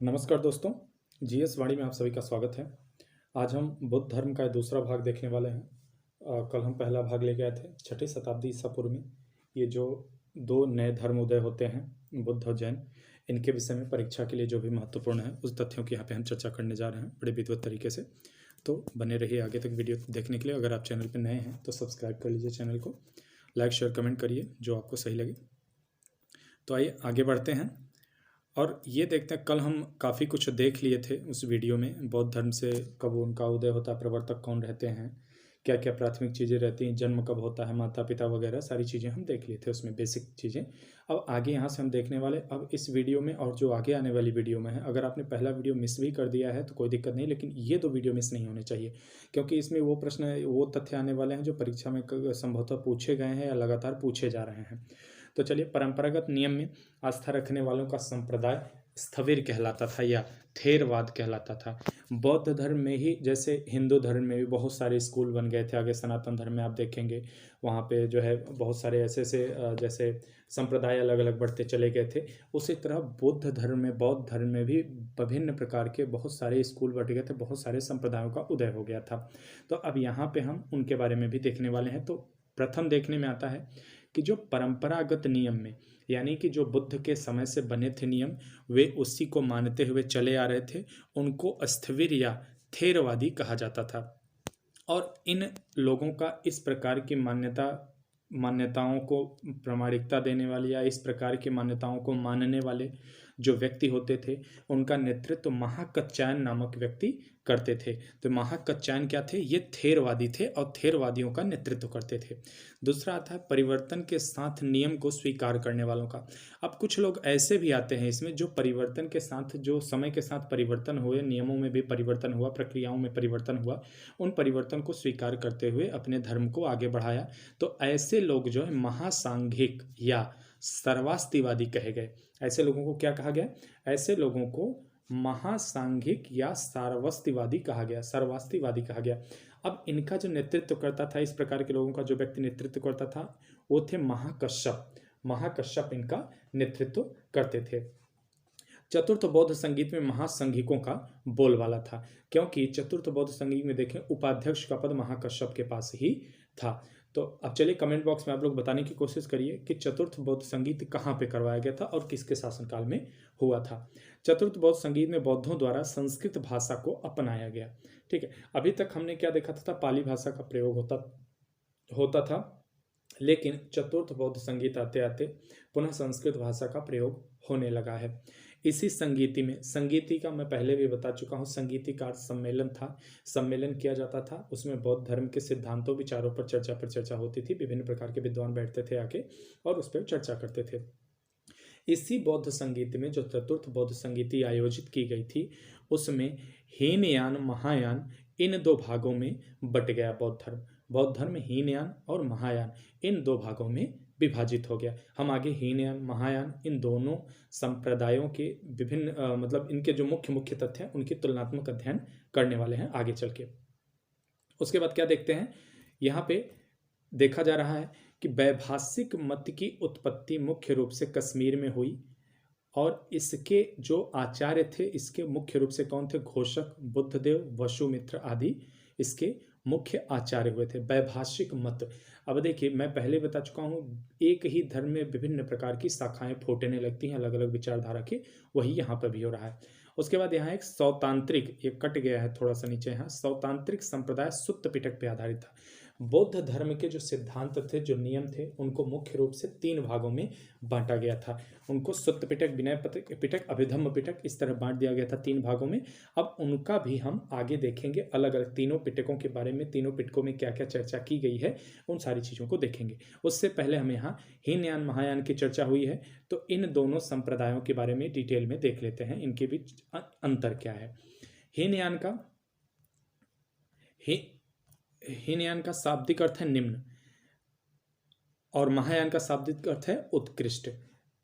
नमस्कार दोस्तों, जीएस वाणी में आप सभी का स्वागत है। आज हम बुद्ध धर्म का दूसरा भाग देखने वाले हैं। कल हम पहला भाग ले गए थे 6ठी शताब्दी ईसा पूर्व में। ये जो दो नए धर्म उदय होते हैं, बुद्ध और जैन, इनके विषय में परीक्षा के लिए जो भी महत्वपूर्ण है उस तथ्यों की यहाँ पे हम चर्चा करने जा रहे हैं बड़े विधिवत तरीके से। तो बने रहिए आगे तक वीडियो देखने के लिए। अगर आप चैनल पर नए हैं तो सब्सक्राइब कर लीजिए चैनल को, लाइक शेयर कमेंट करिए जो आपको सही लगे। तो आइए आगे बढ़ते हैं और ये देखते हैं। कल हम काफ़ी कुछ देख लिए थे उस वीडियो में। बौद्ध धर्म से कब उनका उदय होता है, प्रवर्तक कौन रहते हैं, क्या क्या प्राथमिक चीज़ें रहती हैं, जन्म कब होता है, माता पिता वगैरह सारी चीज़ें हम देख लिए थे उसमें, बेसिक चीज़ें। अब आगे यहाँ से हम देखने वाले अब इस वीडियो में और जो आगे आने वाली वीडियो में है। अगर आपने पहला वीडियो मिस भी कर दिया है तो कोई दिक्कत नहीं, लेकिन ये दो वीडियो मिस नहीं होने चाहिए, क्योंकि इसमें वो प्रश्न वो तथ्य आने वाले हैं जो परीक्षा में संभवतः पूछे गए हैं या लगातार पूछे जा रहे हैं। तो चलिए, परंपरागत नियम में आस्था रखने वालों का संप्रदाय स्थविर कहलाता था या थेरवाद कहलाता था। बौद्ध धर्म में ही, जैसे हिंदू धर्म में भी बहुत सारे स्कूल बन गए थे। आगे सनातन धर्म में आप देखेंगे वहाँ पे जो है बहुत सारे ऐसे जैसे संप्रदाय अलग अलग बढ़ते चले गए थे। उसी तरह बुद्ध धर्म में, बौद्ध धर्म में भी विभिन्न प्रकार के बहुत सारे स्कूल बढ़ गए थे, बहुत सारे संप्रदायों का उदय हो गया था। तो अब यहाँ पे हम उनके बारे में भी देखने वाले हैं। तो प्रथम देखने में आता है कि जो परंपरागत नियम में, यानी कि जो बुद्ध के समय से बने थे नियम, वे उसी को मानते हुए चले आ रहे थे, उनको स्थविर या थेरवादी कहा जाता था। और इन लोगों का इस प्रकार की मान्यताओं को प्रमाणिकता देने वाले या इस प्रकार की मान्यताओं को मानने वाले जो व्यक्ति होते थे, उनका नेतृत्व महाकच्चायन नामक व्यक्ति करते थे। तो महाकच्चायन क्या थे? ये थेरवादी थे और थेरवादियों का नेतृत्व करते थे। दूसरा आता है परिवर्तन के साथ नियम को स्वीकार करने वालों का। अब कुछ लोग ऐसे भी आते हैं इसमें जो परिवर्तन के साथ, जो समय के साथ परिवर्तन हुए, नियमों में भी परिवर्तन हुआ, प्रक्रियाओं में परिवर्तन हुआ, उन परिवर्तन को स्वीकार करते हुए अपने धर्म को आगे बढ़ाया। तो ऐसे लोग जो है महासांघिक या सर्वास्तिवादी कहे गए। ऐसे लोगों को क्या कहा गया? ऐसे लोगों को महासांघिक या सार्वस्तिवादी कहा गया, सर्वास्तिवादी कहा गया। अब इनका जो नेतृत्व करता था, इस प्रकार के लोगों का जो व्यक्ति नेतृत्व करता था, वो थे महाकश्यप। महाकश्यप इनका नेतृत्व करते थे। चतुर्थ बौद्ध संगीत में महासंघिकों का बोलबाला था, क्योंकि चतुर्थ बौद्ध संगीत में देखें उपाध्यक्ष का पद महाकश्यप के पास ही था। तो अब चलिए कमेंट बॉक्स में आप लोग बताने की कोशिश करिए कि चतुर्थ बौद्ध संगीत कहाँ पे करवाया गया था और किसके शासनकाल में हुआ था। चतुर्थ बौद्ध संगीत में बौद्धों द्वारा संस्कृत भाषा को अपनाया गया। ठीक है, अभी तक हमने क्या देखा था? पाली भाषा का प्रयोग होता था, लेकिन चतुर्थ बौद्ध संगीत आते आते पुनः संस्कृत भाषा का प्रयोग होने लगा है। इसी संगीति में, संगीति का मैं पहले भी बता चुका हूँ, संगीति का सम्मेलन था, सम्मेलन किया जाता था, उसमें बौद्ध धर्म के सिद्धांतों विचारों पर चर्चा होती थी। विभिन्न प्रकार के विद्वान बैठते थे आके और उस पर चर्चा करते थे। इसी बौद्ध संगीत में जो चतुर्थ बौद्ध संगीति आयोजित की गई थी, उसमें हीनयान महायान इन दो भागों में बट गया बौद्ध धर्म। बौद्ध धर्म हीनयान और महायान इन दो भागों में विभाजित हो गया। हम आगे हीनयान महायान इन दोनों संप्रदायों के विभिन्न मतलब इनके जो मुख्य मुख्य तथ्य हैं उनकी तुलनात्मक अध्ययन करने वाले हैं आगे चल के। उसके बाद क्या देखते हैं? यहाँ पे देखा जा रहा है कि वैभाषिक मत की उत्पत्ति मुख्य रूप से कश्मीर में हुई और इसके जो आचार्य थे, इसके मुख्य रूप से कौन थे? घोषक, बुद्धदेव, वसुमित्र आदि इसके मुख्य आचार्य हुए थे। वैभाषिक मत, अब देखिए मैं पहले बता चुका हूँ, एक ही धर्म में विभिन्न प्रकार की शाखाएं फूटने लगती हैं अलग अलग विचारधारा की, वही यहाँ पर भी हो रहा है। उसके बाद यहाँ एक सौतांत्रिक, ये कट गया है थोड़ा सा नीचे, यहाँ सौतांत्रिक संप्रदाय सुत्त पिटक पे आधारित था। बौद्ध धर्म के जो सिद्धांत थे, जो नियम थे, उनको मुख्य रूप से 3 भागों में बांटा गया था। उनको सुत्त पिटक, विनय पिटक, अभिधम्म पिटक, इस तरह बांट दिया गया था 3 भागों में। अब उनका भी हम आगे देखेंगे, अलग अलग तीनों पिटकों के बारे में, तीनों पिटकों में क्या क्या चर्चा की गई है, उन सारी चीज़ों को देखेंगे। उससे पहले हम यहाँ हीनयान महायान की चर्चा हुई है, तो इन दोनों संप्रदायों के बारे में डिटेल में देख लेते हैं, इनके बीच अंतर क्या है। हीनयान का शाब्दिक अर्थ है निम्न और महायान का शाब्दिक अर्थ है उत्कृष्ट।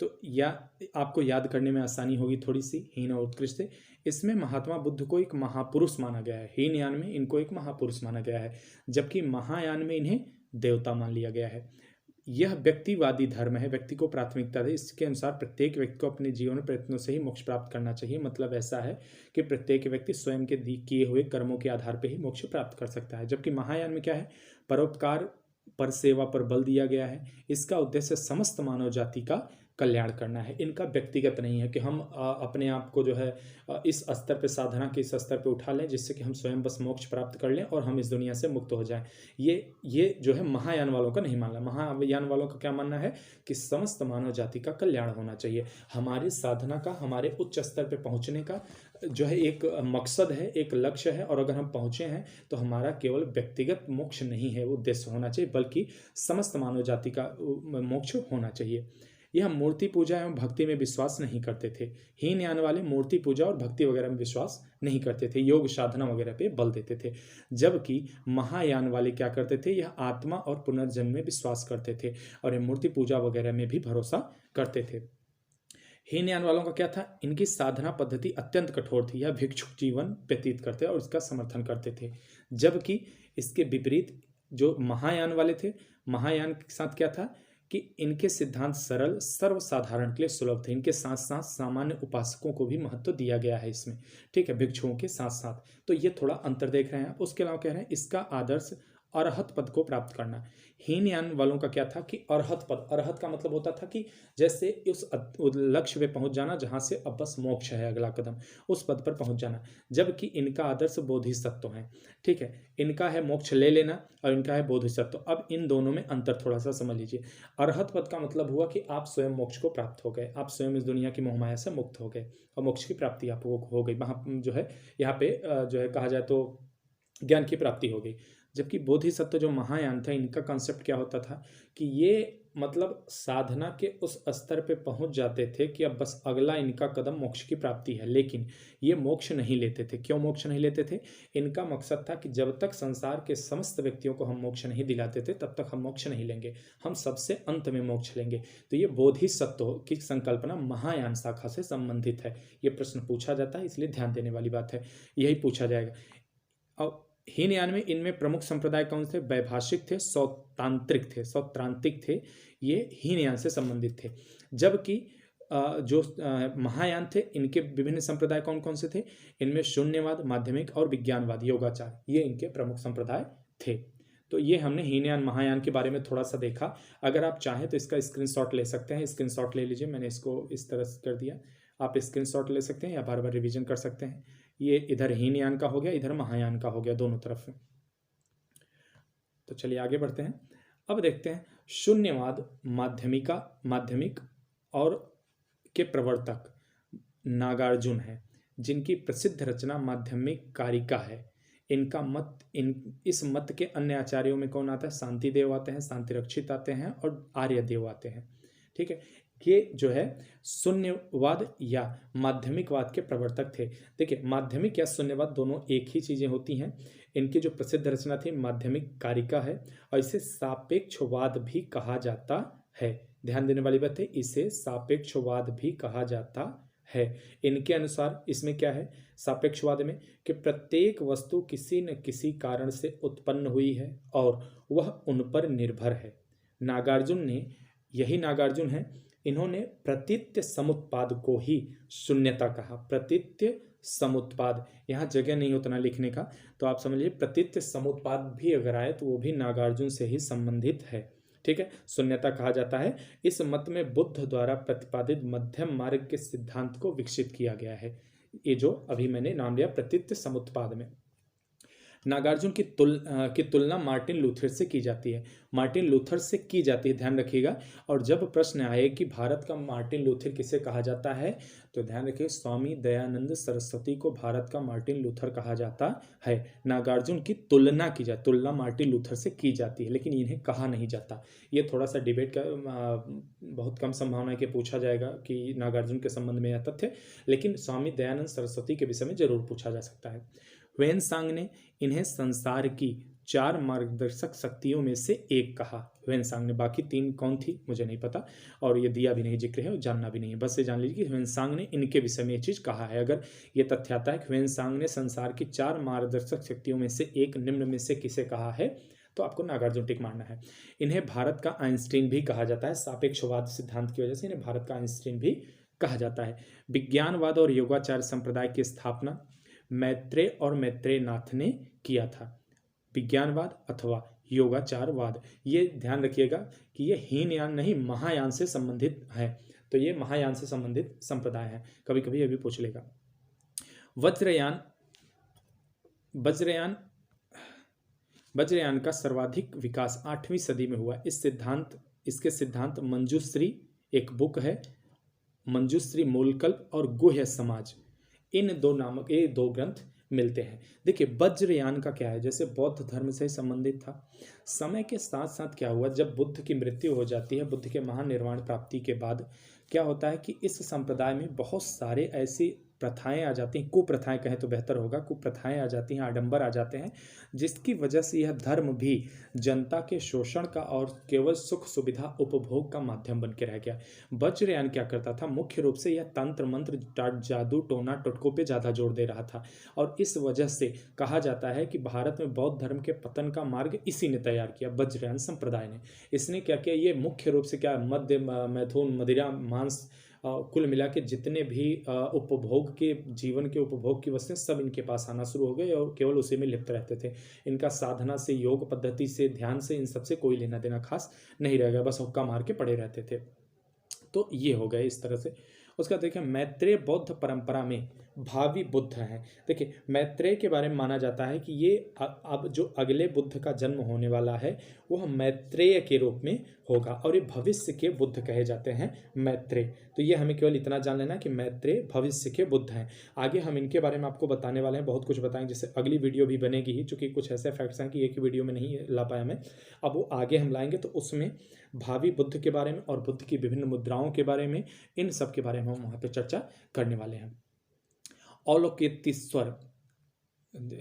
तो या आपको याद करने में आसानी होगी थोड़ी सी, हीन और उत्कृष्ट से। इसमें महात्मा बुद्ध को एक महापुरुष माना गया है, हीनयान में इनको एक महापुरुष माना गया है, जबकि महायान में इन्हें देवता मान लिया गया है। यह व्यक्तिवादी धर्म है, व्यक्ति को प्राथमिकता दे। इसके अनुसार प्रत्येक व्यक्ति को अपने जीवन प्रयत्नों से ही मोक्ष प्राप्त करना चाहिए। मतलब ऐसा है कि प्रत्येक व्यक्ति स्वयं के किए हुए कर्मों के आधार पर ही मोक्ष प्राप्त कर सकता है। जबकि महायान में क्या है, परोपकार पर सेवा पर बल दिया गया है। इसका उद्देश्य समस्त मानव जाति का कल्याण करना है। इनका व्यक्तिगत नहीं है कि हम अपने आप को जो है इस स्तर पे, साधना के इस स्तर पे उठा लें जिससे कि हम स्वयं बस मोक्ष प्राप्त कर लें और हम इस दुनिया से मुक्त हो जाएं। ये जो है महायान वालों का नहीं मानना। महायान वालों का क्या मानना है कि समस्त मानव जाति का कल्याण होना चाहिए। हमारी साधना का, हमारे उच्च स्तर पे पहुंचने का जो है एक मकसद है, एक लक्ष्य है, और अगर हम पहुंचे हैं तो हमारा केवल व्यक्तिगत मोक्ष नहीं है उद्देश्य होना चाहिए, बल्कि समस्त मानव जाति का मोक्ष होना चाहिए। यह मूर्ति पूजा एवं भक्ति में विश्वास नहीं करते थे। हीनयान वाले मूर्ति पूजा और भक्ति वगैरह में विश्वास नहीं करते थे, योग साधना वगैरह पे बल देते थे। जबकि महायान वाले क्या करते थे, यह आत्मा और पुनर्जन्म में विश्वास करते थे और ये मूर्ति पूजा वगैरह में भी भरोसा करते थे। हीनयान वालों का क्या था, इनकी साधना पद्धति अत्यंत कठोर थी। यह भिक्षुक जीवन व्यतीत करते और इसका समर्थन करते थे। जबकि इसके विपरीत जो महायान वाले थे, महायान के साथ क्या था कि इनके सिद्धांत सरल, सर्वसाधारण के लिए सुलभ थे। इनके साथ साथ सामान्य उपासकों को भी महत्व दिया गया है इसमें, ठीक है, भिक्षुओं के साथ साथ। तो ये थोड़ा अंतर देख रहे हैं आप। उसके अलावा कह रहे हैं इसका आदर्श अरहत पद को प्राप्त करना। हीनयान वालों का क्या था कि अरहत पद, अरहत का मतलब होता था कि जैसे उस लक्ष्य पे पहुंच जाना जहां से अब बस मोक्ष है अगला कदम, उस पद पर पहुंच जाना। जबकि इनका आदर्श बोधिसत्व है, ठीक है, इनका है मोक्ष ले लेना और इनका है बोधिसत्व। अब इन दोनों में अंतर थोड़ा सा समझ लीजिए। अरहत पद का मतलब हुआ कि आप स्वयं मोक्ष को प्राप्त हो गए, आप स्वयं इस दुनिया की मोहमाया से मुक्त हो गए और मोक्ष की प्राप्ति आपको हो गई। वहां जो है यहाँ पे जो है कहा जाए तो ज्ञान की प्राप्ति हो गई। जबकि बोधिसत्व जो महायान था, इनका कॉन्सेप्ट क्या होता था कि ये मतलब साधना के उस स्तर पे पहुंच जाते थे कि अब बस अगला इनका कदम मोक्ष की प्राप्ति है, लेकिन ये मोक्ष नहीं लेते थे। क्यों मोक्ष नहीं लेते थे? इनका मकसद था कि जब तक संसार के समस्त व्यक्तियों को हम मोक्ष नहीं दिलाते थे तब तक हम मोक्ष नहीं लेंगे, हम सबसे अंत में मोक्ष लेंगे। तो ये बोधिसत्व की संकल्पना महायान शाखा से संबंधित है। ये प्रश्न पूछा जाता है, इसलिए ध्यान देने वाली बात है, यही पूछा जाएगा। और हीनयान में इनमें प्रमुख संप्रदाय कौन थे? वैभाषिक थे, सौतांत्रिक थे, सौत्रांतिक थे, ये हीनयान से संबंधित थे। जबकि जो महायान थे, इनके विभिन्न संप्रदाय कौन कौन से थे? इनमें शून्यवाद, माध्यमिक और विज्ञानवाद, योगाचार, ये इनके प्रमुख संप्रदाय थे। तो ये हमने हीनयान महायान के बारे में थोड़ा सा देखा। अगर आप चाहें तो इसका स्क्रीनशॉट ले सकते हैं, स्क्रीनशॉट ले लीजिए, मैंने इसको इस तरह से कर दिया। आप स्क्रीनशॉट ले सकते हैं या बार बार रिवीजन कर सकते हैं। ये इधर हीनयान का हो गया, इधर महायान का हो गया, दोनों तरफ। तो चलिए आगे बढ़ते हैं। अब देखते हैं शून्यवाद माध्यमिक और के प्रवर्तक नागार्जुन है, जिनकी प्रसिद्ध रचना माध्यमिक कारिका है। इनका मत, इस मत के अन्य आचार्यों में कौन आता है? शांति देव आते हैं, शांति रक्षित आते हैं और आर्य देव आते हैं, ठीक है। ये जो है शून्यवाद या माध्यमिकवाद के प्रवर्तक थे। देखिए, माध्यमिक या शून्यवाद दोनों एक ही चीजें होती हैं। इनकी जो प्रसिद्ध रचना थी माध्यमिक कारिका है और इसे सापेक्षवाद भी कहा जाता है। ध्यान देने वाली बात है, इसे सापेक्षवाद भी कहा जाता है। इनके अनुसार इसमें क्या है सापेक्षवाद में कि प्रत्येक वस्तु किसी न किसी कारण से उत्पन्न हुई है और वह उन पर निर्भर है। नागार्जुन ने, यही नागार्जुन है, इन्होंने प्रतीत्य समुत्पाद को ही शून्यता कहा। प्रतीत्य समुत्पाद, यहाँ जगह नहीं उतना लिखने का, तो आप समझिए प्रतीत्य समुत्पाद भी अगर आए तो वो भी नागार्जुन से ही संबंधित है, ठीक है। शून्यता कहा जाता है। इस मत में बुद्ध द्वारा प्रतिपादित मध्यम मार्ग के सिद्धांत को विकसित किया गया है। ये जो अभी मैंने नाम लिया प्रतीत्य समुत्पाद में। नागार्जुन की तुलना मार्टिन लूथर से की जाती है। मार्टिन लूथर से की जाती है, ध्यान रखिएगा। और जब प्रश्न आए कि भारत का मार्टिन लूथर किसे कहा जाता है, तो ध्यान रखिए स्वामी दयानंद सरस्वती को भारत का मार्टिन लूथर कहा जाता है। नागार्जुन की तुलना की जाती, तुलना मार्टिन लूथर से की जाती है, लेकिन इन्हें कहा नहीं जाता। ये थोड़ा सा डिबेट का बहुत कम संभावना है कि पूछा जाएगा कि नागार्जुन के संबंध में यह तथ्य, लेकिन स्वामी दयानंद सरस्वती के विषय में जरूर पूछा जा सकता है। ह्वेनसांग ने इन्हें संसार की 4 मार्गदर्शक शक्तियों में से एक कहा। ह्वेनसांग ने, बाकी 3 कौन थी मुझे नहीं पता और ये दिया भी नहीं, जिक्र है और जानना भी नहीं है, बस ये जान लीजिए कि ह्वेनसांग ने इनके विषय में ये चीज कहा है। अगर ये तथ्य आता है कि ह्वेनसांग ने संसार की 4 मार्गदर्शक शक्तियों में से एक निम्न में से किसे कहा है, तो आपको नागार्जुन टिक मारना है। इन्हें भारत का आइंस्टीन भी कहा जाता है, सापेक्षवाद सिद्धांत की वजह से इन्हें भारत का आइंस्टीन भी कहा जाता है। विज्ञानवाद और योगाचार संप्रदाय की स्थापना मैत्रेय और मैत्रेयनाथ ने किया था। विज्ञानवाद अथवा योगाचारवाद, ये ध्यान रखिएगा कि ये हीनयान नहीं महायान से संबंधित है, तो ये महायान से संबंधित संप्रदाय है, कभी कभी ये भी पूछ लेगा। वज्रयान वज्रयान का सर्वाधिक विकास 8वीं सदी में हुआ। इसके सिद्धांत मंजूश्री एक बुक है, मंजूश्री मूलकल्प और गुह्य समाज, इन दो नामक ये दो ग्रंथ मिलते हैं। देखिए वज्रयान का क्या है, जैसे बौद्ध धर्म से संबंधित था, समय के साथ साथ क्या हुआ, जब बुद्ध की मृत्यु हो जाती है, बुद्ध के महानिर्वाण प्राप्ति के बाद क्या होता है कि इस संप्रदाय में बहुत सारे ऐसी प्रथाएं आ जाती हैं, कुप्रथाएं कहें तो बेहतर होगा, कुप्रथाएं आ जाती हैं, आडंबर आ जाते हैं, जिसकी वजह से यह धर्म भी जनता के शोषण का और केवल सुख सुविधा उपभोग का माध्यम बन के रह गया। वज्रयान क्या करता था, मुख्य रूप से यह तंत्र मंत्र जादू टोना टोटकों पे ज़्यादा जोर दे रहा था, और इस वजह से कहा जाता है कि भारत में बौद्ध धर्म के पतन का मार्ग इसी ने तैयार किया, वज्रयान संप्रदाय ने। इसने क्या किया, ये मुख्य रूप से क्या मद्य मैथुन मदिरा मांस कुल मिला के जितने भी उपभोग के जीवन के उपभोग की वस्तुएं सब इनके पास आना शुरू हो गए और केवल उसी में लिप्त रहते थे। इनका साधना से, योग पद्धति से, ध्यान से, इन सबसे कोई लेना देना खास नहीं रह गया, बस हुक्का मार के पड़े रहते थे। तो ये हो गए इस तरह से। उसका देखिए मैत्रेय बौद्ध परंपरा में भावी बुद्ध हैं। देखिए मैत्रेय के बारे में माना जाता है कि ये अब जो अगले बुद्ध का जन्म होने वाला है वह मैत्रेय के रूप में होगा, और ये भविष्य के बुद्ध कहे जाते हैं मैत्रेय। तो ये हमें केवल इतना जान लेना कि मैत्रेय भविष्य के बुद्ध हैं। आगे हम इनके बारे में आपको बताने वाले हैं, बहुत कुछ बताएंगे, जैसे अगली वीडियो भी बनेगी ही, चूँकि कुछ ऐसे फैक्ट्स हैं कि एक ही वीडियो में नहीं ला पाया मैं, अब वो आगे हम लाएंगे, तो उसमें भावी बुद्ध के बारे में और बुद्ध की विभिन्न मुद्राओं के बारे में, इन सब के बारे में हम वहाँ पे चर्चा करने वाले हैं। अवलोकितेश्वर,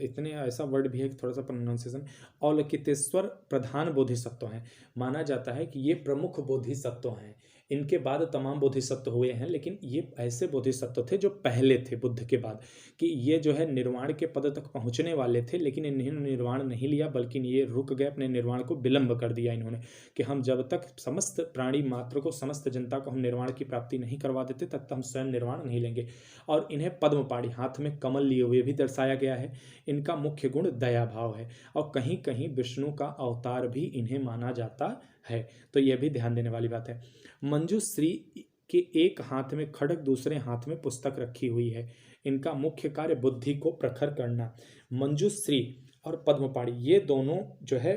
इतने ऐसा वर्ड भी है थोड़ा सा प्रोनाउंसिएशन, अवलोकितेश्वर प्रधान बोधिसत्व हैं। माना जाता है कि ये प्रमुख बोधिसत्व हैं, इनके बाद तमाम बोधिसत्व हुए हैं, लेकिन ये ऐसे बोधिसत्व थे जो पहले थे बुद्ध के बाद, कि ये जो है निर्वाण के पद तक पहुंचने वाले थे, लेकिन इन्होंने निर्वाण नहीं लिया, बल्कि ये रुक गए, अपने निर्वाण को विलंब कर दिया इन्होंने, कि हम जब तक समस्त प्राणी मात्र को, समस्त जनता को हम निर्वाण की प्राप्ति नहीं करवा देते तब तक हम स्वयं निर्वाण नहीं लेंगे। और इन्हें पद्मपाणि, हाथ में कमल लिए हुए भी दर्शाया गया है। इनका मुख्य गुण दया भाव है, और कहीं कहीं विष्णु का अवतार भी इन्हें माना जाता है, तो यह भी ध्यान देने वाली बात है। मंजूश्री के एक हाथ में खड्ग, दूसरे हाथ में पुस्तक रखी हुई है। इनका मुख्य कार्य बुद्धि को प्रखर करना। मंजूश्री और पद्मपाणि ये दोनों जो है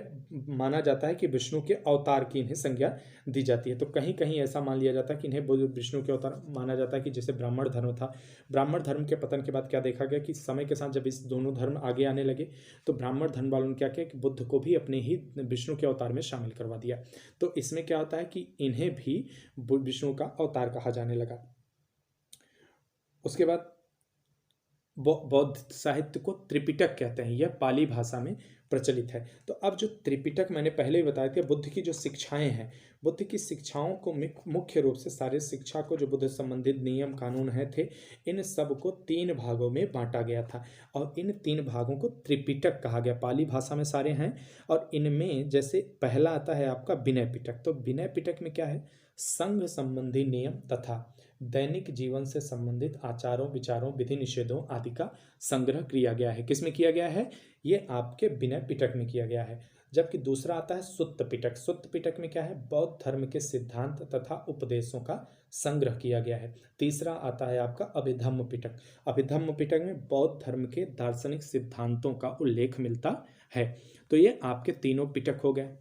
माना जाता है कि विष्णु के अवतार की इन्हें संज्ञा दी जाती है। तो कहीं कहीं ऐसा मान लिया जाता है कि इन्हें विष्णु के अवतार माना जाता है, कि जैसे ब्राह्मण धर्म था, ब्राह्मण धर्म के पतन के बाद क्या देखा गया कि समय के साथ जब इस दोनों धर्म आगे आने लगे तो ब्राह्मण धर्म वालों ने क्या किया कि बुद्ध को भी अपने ही विष्णु के अवतार में शामिल करवा दिया। तो इसमें क्या होता है कि इन्हें भी विष्णु का अवतार कहा जाने लगा। उसके बाद बौद्ध साहित्य को त्रिपिटक कहते हैं, यह पाली भाषा में प्रचलित है। तो अब जो त्रिपिटक मैंने पहले ही बताया था, बुद्ध की जो शिक्षाएं हैं, बुद्ध की शिक्षाओं को मुख्य रूप से सारे शिक्षा को जो बुद्ध संबंधित नियम कानून है थे, इन सब को 3 भागों में बांटा गया था, और इन 3 भागों को त्रिपिटक कहा गया। पाली भाषा में सारे हैं, और इनमें जैसे पहला आता है आपका विनय पिटक। तो विनय पिटक में क्या है, संघ संबंधी नियम तथा दैनिक जीवन से संबंधित आचारों, विचारों, विधि निषेधों आदि का संग्रह किया गया है। किसमें किया गया है, ये आपके विनय पिटक में किया गया है। जबकि दूसरा आता है सुत्त पिटक। सुत्त पिटक में क्या है, बौद्ध धर्म के सिद्धांत तथा उपदेशों का संग्रह किया गया है। तीसरा आता है आपका अभिधम्म पिटक। अभिधम्म पिटक में बौद्ध धर्म के दार्शनिक सिद्धांतों का उल्लेख मिलता है। तो ये आपके तीनों पिटक हो गए।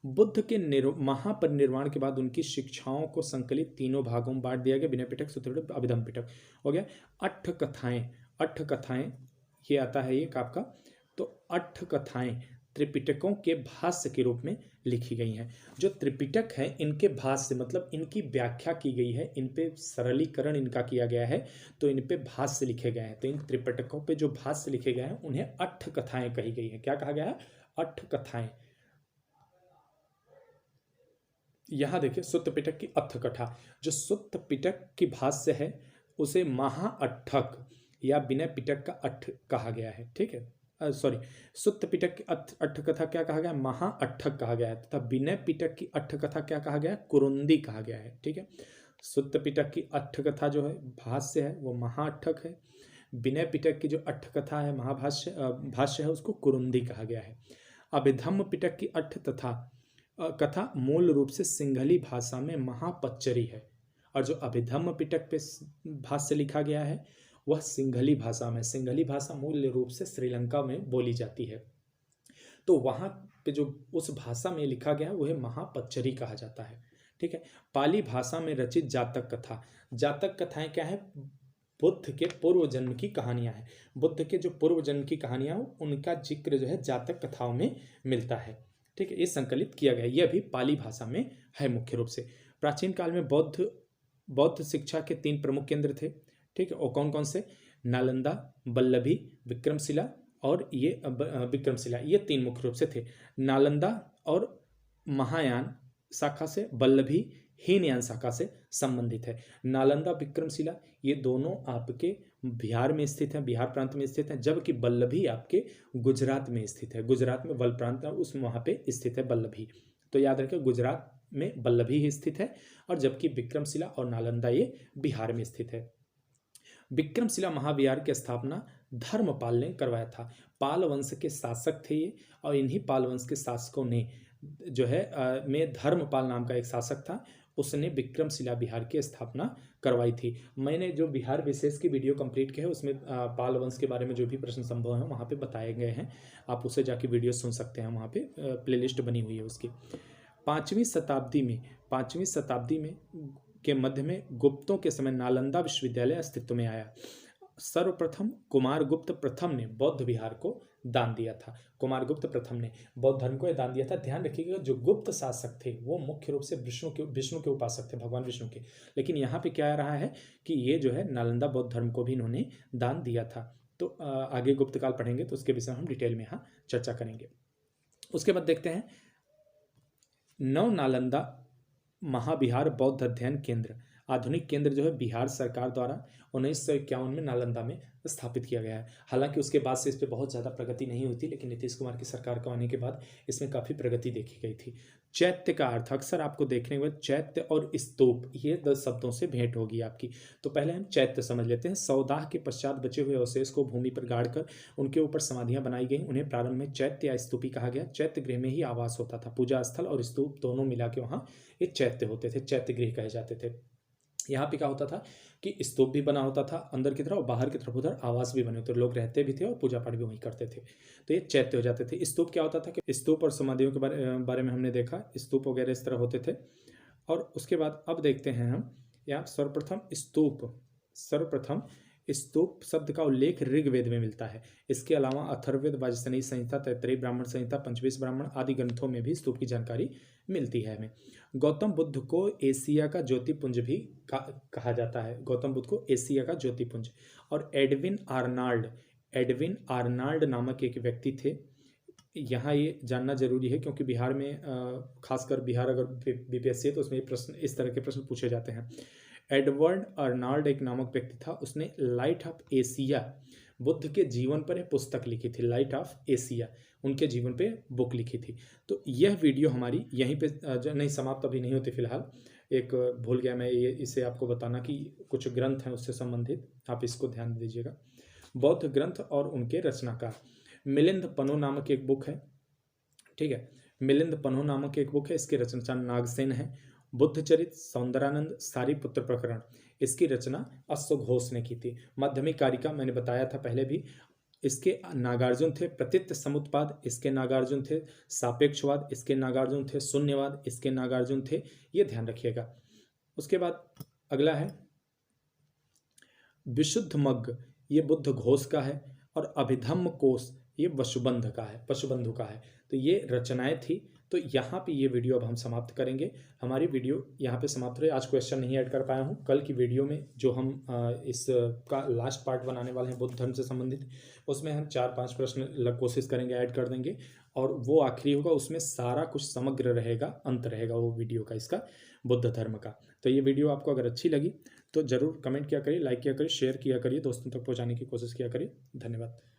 बुद्ध के महापरिनिर्वाण के बाद उनकी शिक्षाओं को संकलित 3 भागों में बांट दिया गया, विनय पिटक, सुत्त पिटक, अभिधम्म पिटक हो गया। अट्ठ कथाएं, अट्ठ कथाएं ये आता है एक आपका। तो अट्ठ कथाएं त्रिपिटकों के भाष्य के रूप में लिखी गई हैं। जो त्रिपिटक है इनके भाष्य मतलब इनकी व्याख्या की गई है, इन पे सरलीकरण इनका किया गया है, तो इन पे भाष्य लिखे गए हैं। तो इन त्रिपिटकों पे जो भाष्य लिखे गए हैं उन्हें अट्ठ कथाएं कही गई है। क्या कहा गया है, अट्ठ कथाएं। यहां देखिए सुत्त पिटक की अट्ठ कथा, जो सुत्त पिटक की भाष्य है उसे महाअट्ठक या विनय पिटक का अट्ठ कहा गया है। ठीक है, सॉरी, सुत्त पिटक की अट्ठ कथा क्या कहा गया? महाअट्ठक कहा गया है, तथा विनय पिटक की अट्ठ कथा क्या कहा गया? कुरुंदी कहा गया है। ठीक है, सुत्त पिटक की अट्ठ कथा जो है भाष्य है वो महाअट्ठक है, विनय पिटक की जो अट्ठ कथा है महाभाष्य भाष्य है उसको कुरुंदी कहा गया है। अभिधम्म पिटक की अट्ठ तथा कथा मूल रूप से सिंहली भाषा में महापच्चरी है, और जो अभिधम्म पिटक पे भाष्य लिखा गया है वह सिंहली भाषा में, सिंहली भाषा मूल रूप से श्रीलंका में बोली जाती है, तो वहाँ पे जो उस भाषा में लिखा गया है वह महापच्चरी कहा जाता है। ठीक है, पाली भाषा में रचित जातक कथा, जातक कथाएं क्या है? बुद्ध के पूर्व जन्म की कहानियां हैं, बुद्ध के जो पूर्व जन्म की कहानियां उनका जिक्र जो है जातक कथाओं में मिलता है। ठीक है, ये संकलित किया गया, यह भी पाली भाषा में है मुख्य रूप से। प्राचीन काल में बौद्ध शिक्षा के 3 प्रमुख केंद्र थे। ठीक है, और कौन कौन से? नालंदा, वल्लभी, विक्रमशिला, और ये विक्रमशिला, ये 3 मुख्य रूप से थे। नालंदा और महायान शाखा से, वल्लभी हीनयान शाखा से संबंधित है। नालंदा, विक्रमशिला ये दोनों आपके बिहार में स्थित हैं, बिहार प्रांत में स्थित हैं, जबकि वल्लभी आपके गुजरात में स्थित है, गुजरात में वल प्रांत उस वहाँ पे स्थित है वल्लभी। तो याद रखें गुजरात में वल्लभी ही स्थित है, और जबकि विक्रमशिला और नालंदा ये बिहार में स्थित है। विक्रमशिला महाविहार की स्थापना धर्मपाल ने करवाया था। पाल वंश के शासक थे ये, और इन्हीं पाल वंश के शासकों ने जो है में धर्मपाल नाम का एक शासक था, उसने विक्रमशिला बिहार की स्थापना करवाई थी। मैंने जो बिहार विशेष की वीडियो कंप्लीट की है उसमें पाल वंश के बारे में जो भी प्रश्न संभव है वहाँ पे बताए गए हैं, आप उसे जाके वीडियो सुन सकते हैं, वहाँ पे प्लेलिस्ट बनी हुई है उसकी। 5वीं शताब्दी में के मध्य में गुप्तों के समय नालंदा विश्वविद्यालय अस्तित्व में आया। सर्वप्रथम कुमारगुप्त प्रथम ने बौद्ध विहार को दान दिया था। कुमारगुप्त प्रथम ने बौद्ध धर्म को दान दिया था। ध्यान रखिएगा जो गुप्त शासक थे वो मुख्य रूप से विष्णु के उपासक थे, भगवान विष्णु के। लेकिन यहाँ पे क्या आ रहा है कि ये जो है नालंदा बौद्ध धर्म को भी इन्होंने दान दिया था। तो आगे गुप्त काल पढ़ेंगे तो उसके विषय में हम डिटेल में यहाँ चर्चा करेंगे। उसके बाद देखते हैं नव नालंदा महाबिहार बौद्ध अध्ययन केंद्र, आधुनिक केंद्र जो है बिहार सरकार द्वारा 1951 में नालंदा में स्थापित किया गया है। हालांकि उसके बाद से इस पर बहुत ज़्यादा प्रगति नहीं हुई थी, लेकिन नीतीश कुमार की सरकार को आने के बाद इसमें काफ़ी प्रगति देखी गई थी। चैत्य का अर्थ अक्सर आपको देखने के बाद चैत्य और स्तूप ये 10 शब्दों से भेंट होगी आपकी। तो पहले हम चैत्य समझ लेते हैं। सौदाह के पश्चात बचे हुए अवशेष को भूमि पर गाड़कर उनके ऊपर समाधियां बनाई गई, उन्हें प्रारंभ में चैत्य या स्तूपी कहा गया। चैत्य गृह में ही आवास होता था, पूजा स्थल और स्तूप दोनों मिला के वहाँ ये चैत्य होते थे, चैत्य गृह कहे जाते थे। यहाँ पे क्या होता था कि स्तूप भी बना होता था अंदर की तरफ और बाहर की तरफ उधर आवास भी बने होते, लोग रहते भी थे और पूजा पाठ भी वहीं करते थे, तो ये चैत्य हो जाते थे। स्तूप क्या होता था कि स्तूप और समाधियों के बारे में हमने देखा, स्तूप वगैरह इस तरह होते थे। और उसके बाद अब देखते हैं हम यहाँ सर्वप्रथम स्तूप शब्द का उल्लेख ऋग्वेद में मिलता है। इसके अलावा अथर्ववेद, वाजसनेयी संहिता, तैत्तिरीय ब्राह्मण संहिता, पंचदश ब्राह्मण आदि ग्रंथों में भी स्तूप की जानकारी मिलती है हमें। गौतम बुद्ध को एशिया का ज्योतिपुंज भी कहा जाता है, गौतम बुद्ध को एशिया का ज्योतिपुंज। और एडविन आर्नाल्ड नामक एक व्यक्ति थे। यहाँ ये जानना जरूरी है क्योंकि बिहार में खासकर बिहार अगर बीपीएससी है तो उसमें प्रश्न इस तरह के प्रश्न पूछे जाते हैं। एडवर्ड अर्नाल्ड एक नामक व्यक्ति था, उसने लाइट ऑफ एशिया बुद्ध के जीवन पर एक पुस्तक लिखी थी, लाइट ऑफ एशिया उनके जीवन पे बुक लिखी थी। तो यह वीडियो हमारी यहीं पे नहीं समाप्त अभी नहीं होती फिलहाल, एक भूल गया मैं ये इसे आपको बताना कि कुछ ग्रंथ हैं उससे संबंधित, आप इसको ध्यान दीजिएगा। बौद्ध ग्रंथ और उनके रचनाकार, मिलिंद पनो नामक एक बुक है, ठीक है, मिलिंद पनो नामक एक बुक है, इसके रचना नागसेन है। बुद्धचरित, सौंदरानंद, सारीपुत्र प्रकरण, इसकी रचना अश्वघोष ने की थी। माध्यमिक कारिका मैंने बताया था पहले भी, इसके नागार्जुन थे। प्रतित्व समुत्पाद, इसके नागार्जुन थे। सापेक्षवाद, इसके नागार्जुन थे। शून्यवाद, इसके नागार्जुन थे, ये ध्यान रखिएगा। उसके बाद अगला है विशुद्ध मग्ग, ये बुद्ध घोष का है। और अभिधम्म कोश ये वसुबंध का है, पशुबंधु का है। तो ये रचनाएं थी। तो यहाँ पे ये वीडियो अब हम समाप्त करेंगे। हमारी वीडियो यहाँ पे समाप्त रही। आज क्वेश्चन नहीं ऐड कर पाया हूँ, कल की वीडियो में जो हम इसका लास्ट पार्ट बनाने वाले हैं बुद्ध धर्म से संबंधित, उसमें हम 4-5 प्रश्न कोशिश करेंगे ऐड कर देंगे, और वो आखिरी होगा, उसमें सारा कुछ समग्र रहेगा, अंत रहेगा वो वीडियो का, इसका बुद्ध धर्म का। तो ये वीडियो आपको अगर अच्छी लगी तो ज़रूर कमेंट किया करिए, लाइक किया करिए, शेयर किया करिए, दोस्तों तक पहुँचाने की कोशिश किया करिए। धन्यवाद।